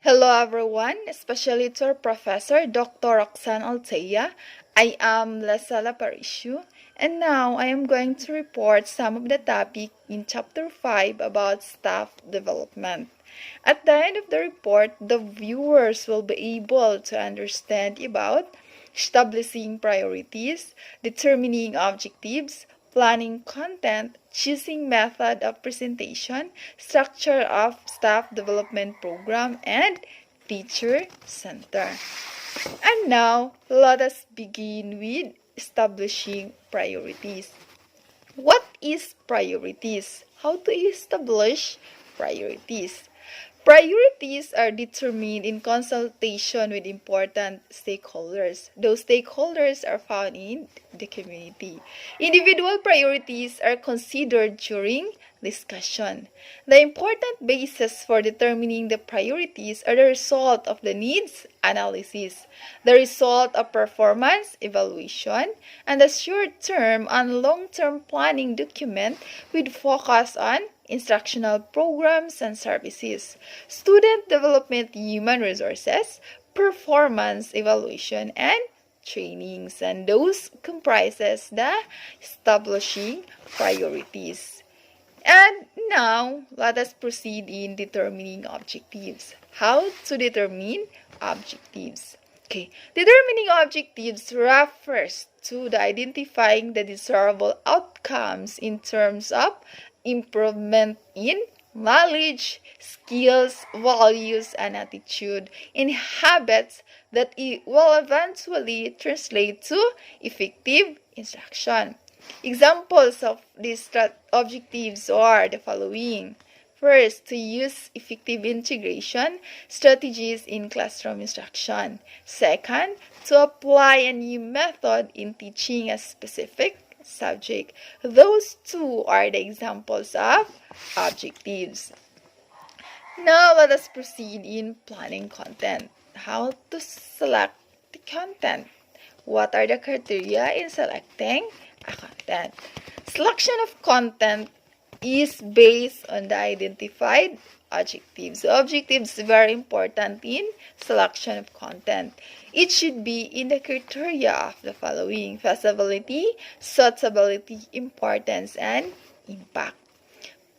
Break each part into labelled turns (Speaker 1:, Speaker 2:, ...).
Speaker 1: Hello everyone, especially to our professor, Dr. Roxanne Altea. I am Lasala Parishu, and now I am going to report some of the topic in Chapter 5 about staff development. At the end of the report, the viewers will be able to understand about establishing priorities, determining objectives, planning content, choosing method of presentation, structure of staff development program, and teacher center. And now, let us begin with establishing priorities. What is priorities? How to establish priorities? Priorities are determined in consultation with important stakeholders. Those stakeholders are found in the community. Individual priorities are considered during discussion. The important basis for determining the priorities are the result of the needs analysis, the result of performance evaluation, and the short-term and long-term planning document with focus on instructional programs and services, student development, human resources, performance evaluation, and trainings. And those comprises the establishing priorities. And now, let us proceed in determining objectives. How to determine objectives? Okay, determining objectives refers to the identifying the desirable outcomes in terms of improvement in knowledge, skills, values, and attitude in habits that will eventually translate to effective instruction. Examples of these objectives are the following. First, to use effective integration strategies in classroom instruction. Second, to apply a new method in teaching a specific subject. Those two are the examples of objectives. Now let us proceed in planning content. How to select the content? What are the criteria in selecting a content? Selection of content is based on the identified objectives. So objectives are very important in selection of content. It should be in the criteria of the following: feasibility, suitability, importance, and impact.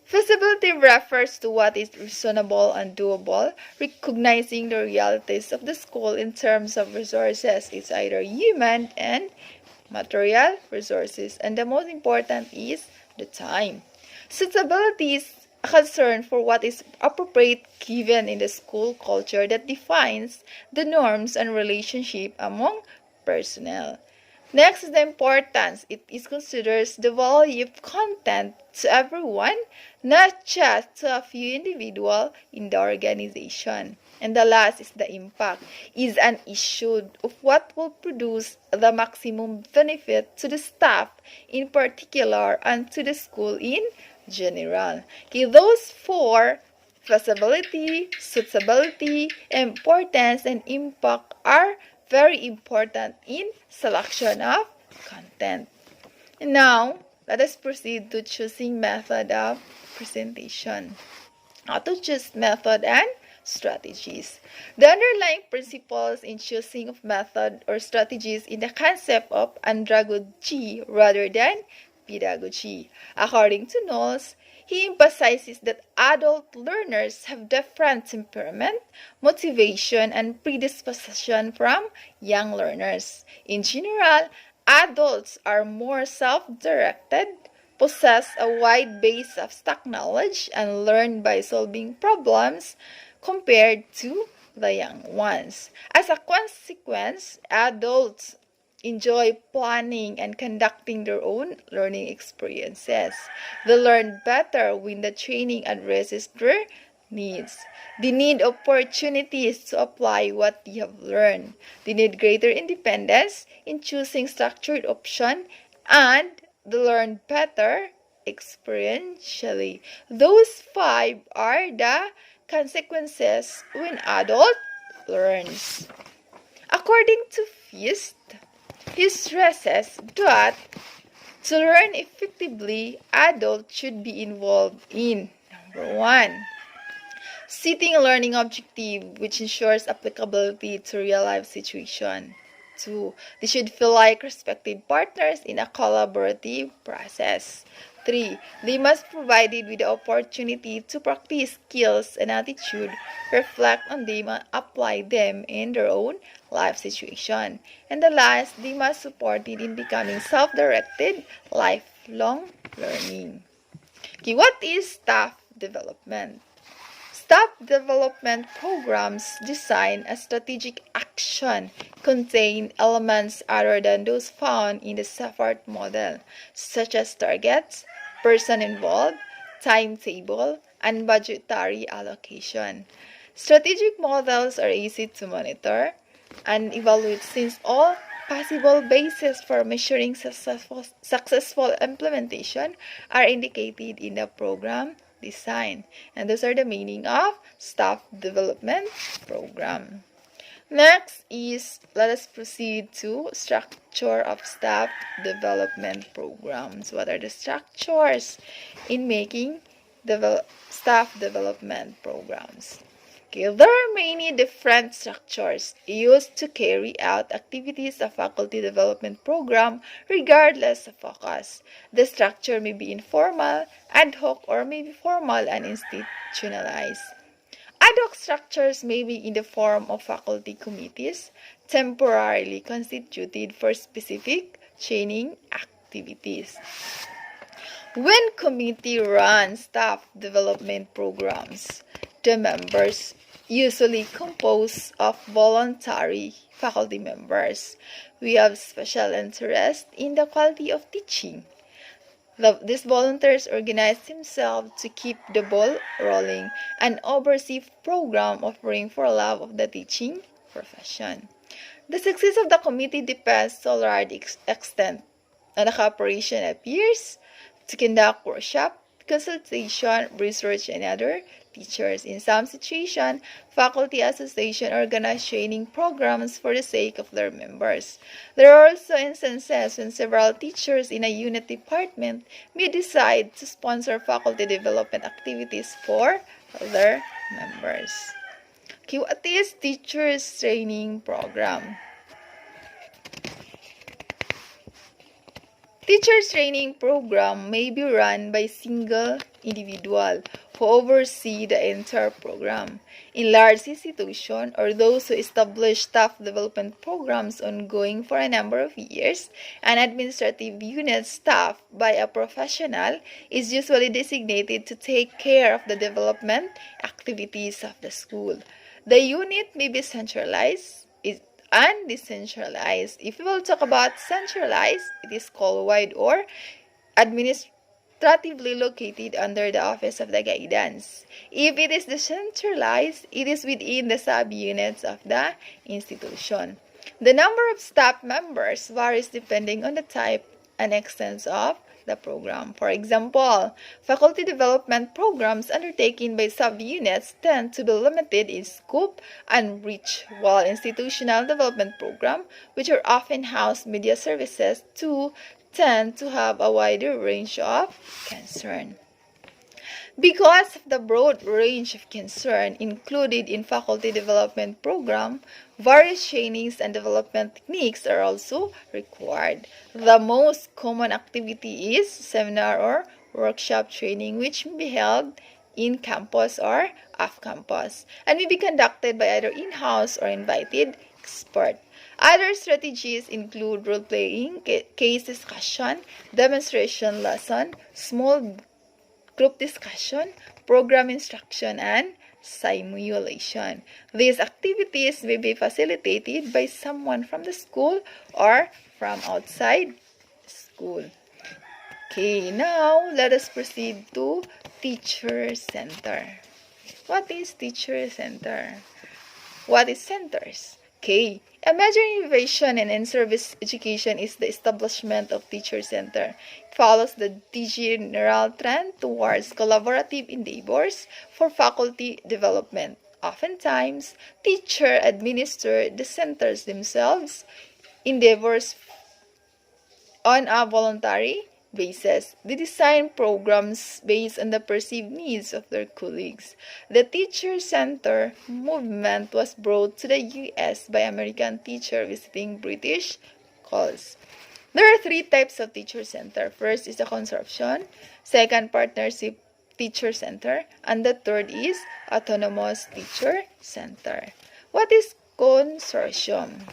Speaker 1: Feasibility refers to what is reasonable and doable, recognizing the realities of the school in terms of resources. It's either human and material resources, and the most important is the time. Suitability is a concern for what is appropriate given in the school culture that defines the norms and relationship among personnel. Next is the importance. It is considers the value of content to everyone, not just to a few individuals in the organization. And the last is the impact. Is an issue of what will produce the maximum benefit to the staff in particular and to the school in general. Okay, those four, feasibility, suitability, importance, and impact, are very important in selection of content. Now, let us proceed to choosing method of presentation. How to choose method and strategies. The underlying principles in choosing of method or strategies in the concept of andragogy rather than pedagogy. According to Knowles, he emphasizes that adult learners have different temperament, motivation, and predisposition from young learners. In general, adults are more self-directed, possess a wide base of stock knowledge, and learn by solving problems compared to the young ones. As a consequence, adults enjoy planning and conducting their own learning experiences. They learn better when the training addresses their needs. They need opportunities to apply what they have learned. They need greater independence in choosing structured option, and they learn better experientially. Those five are the consequences when adult learns. According to Feast, he stresses that to learn effectively, adults should be involved in: number one, Setting a learning objective which ensures applicability to real-life situation. 2. They should feel like respected partners in a collaborative process. 3. They must be provided with the opportunity to practice skills and attitude, reflect on them, and apply them in their own life situation. And the last, they must support it in becoming self-directed, lifelong learning. Okay, what is staff development? Staff development programs designed as strategic action contain elements other than those found in the SAFART model, such as targets, person involved, timetable, and budgetary allocation. Strategic models are easy to monitor and evaluate since all possible bases for measuring successful implementation are indicated in the program design. And those are the meaning of staff development program. Next is, let us proceed to structure of staff development programs. What are the structures in making staff development programs? Okay, there are many different structures used to carry out activities of faculty development program regardless of focus. The structure may be informal, ad hoc, or may be formal and institutionalized. Ad hoc structures may be in the form of faculty committees, temporarily constituted for specific training activities. When committee runs staff development programs, the members usually composed of voluntary faculty members. We have special interest in the quality of teaching. These volunteers organize themselves to keep the ball rolling and oversee program offering for love of the teaching profession. The success of the committee depends to a large extent on the cooperation of peers to conduct workshop, consultation, research, and other teachers. In some situations, faculty association organize training programs for the sake of their members. There are also instances when several teachers in a unit department may decide to sponsor faculty development activities for their members. Okay, what is teachers training program? Teachers training program may be run by a single individual who oversee the entire program. In large institutions or those who establish staff development programs ongoing for a number of years, an administrative unit staffed by a professional is usually designated to take care of the development activities of the school. The unit may be centralized and decentralized. If we will talk about centralized, it is called wide or administratively located under the Office of the Guidance. If it is decentralized, it is within the subunits of the institution. The number of staff members varies depending on the type and extent of the program. For example, faculty development programs undertaken by subunits tend to be limited in scope and reach, while institutional development programs, which are often house media services, tend to have a wider range of concern. Because of the broad range of concern included in faculty development program, various trainings and development techniques are also required. The most common activity is seminar or workshop training, which may be held in campus or off-campus and may be conducted by either in-house or invited expert. Other strategies include role-playing, case discussion, demonstration lesson, small group discussion, program instruction, and simulation. These activities may be facilitated by someone from the school or from outside school. Okay, now let us proceed to Teacher Center. What is Teacher Center? What is centers? Okay, a major innovation in in-service education is the establishment of Teacher Center. It follows the general trend towards collaborative endeavors for faculty development. Oftentimes, teachers administer the centers themselves, endeavors on a voluntary basis. They design programs based on the perceived needs of their colleagues. The teacher center movement was brought to the US by American teachers visiting British schools. There are three types of teacher center. First is the consortium, second partnership teacher center, and the third is autonomous teacher center. What is consortium?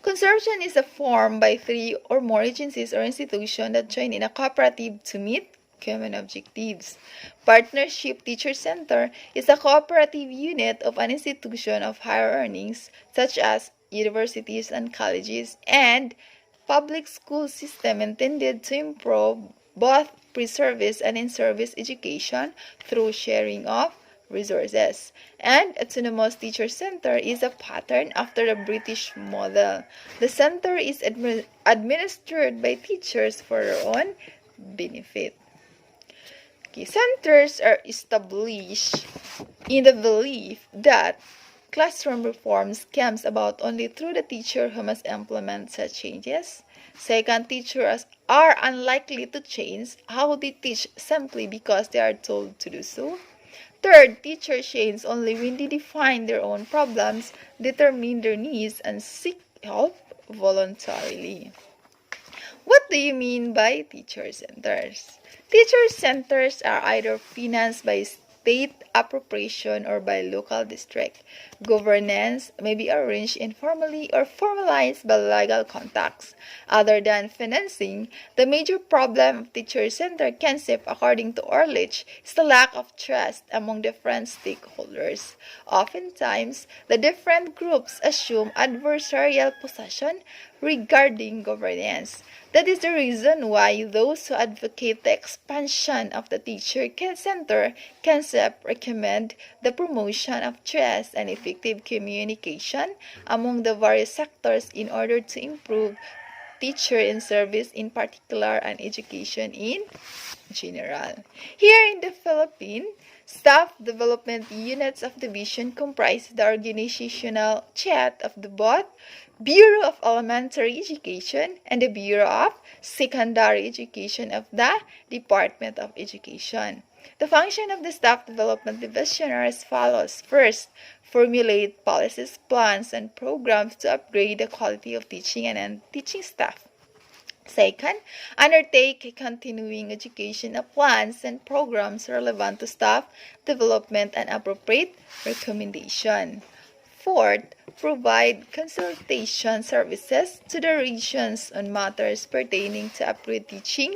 Speaker 1: Consortium is a form by three or more agencies or institutions that join in a cooperative to meet common objectives. Partnership Teacher Center is a cooperative unit of an institution of higher earnings, such as universities and colleges, and public school system intended to improve both pre-service and in-service education through sharing of resources. And Autonomous Teacher Center is a pattern after the British model. The center is administered by teachers for their own benefit. Okay, centers are established in the belief that classroom reforms comes about only through the teacher who must implement such changes. Second, teachers are unlikely to change how they teach simply because they are told to do so. Third, teachers change only when they define their own problems, determine their needs, and seek help voluntarily. What do you mean by teacher centers? Teacher centers are either financed by state appropriation or by local district. Governance may be arranged informally or formalized by legal contacts. Other than financing, the major problem of teacher center concept, according to Orlich, is the lack of trust among different stakeholders. Oftentimes, the different groups assume adversarial position regarding governance. That is the reason why those who advocate the expansion of the teacher center concept recommend the promotion of trust and effective communication among the various sectors in order to improve teacher in service in particular and education in general. Here in the Philippines, staff development units of division comprise the organizational chart of the both Bureau of Elementary Education and the Bureau of Secondary Education of the Department of Education. The function of the Staff Development Division are as follows. First, formulate policies, plans, and programs to upgrade the quality of teaching and teaching staff. Second, undertake continuing educational plans and programs relevant to staff development and appropriate recommendation. Fourth, provide consultation services to the regions on matters pertaining to appropriate teaching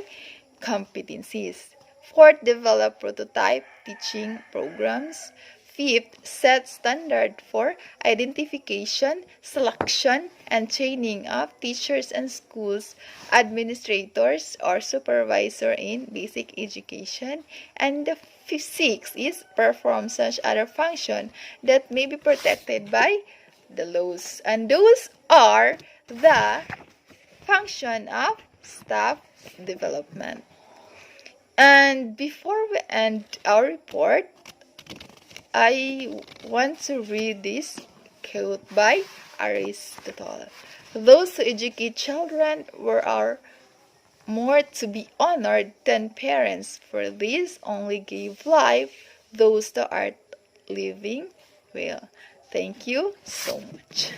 Speaker 1: competencies. Fourth, develop prototype teaching programs. Fifth, set standard for identification, selection, and training of teachers and schools, administrators, or supervisor in basic education. And the sixth is perform such other function that may be protected by the laws. And those are the function of staff development. And before we end our report, I want to read this quote by Aristotle. Those who educate children are more to be honored than parents, for these only give life those that are living well. Thank you so much.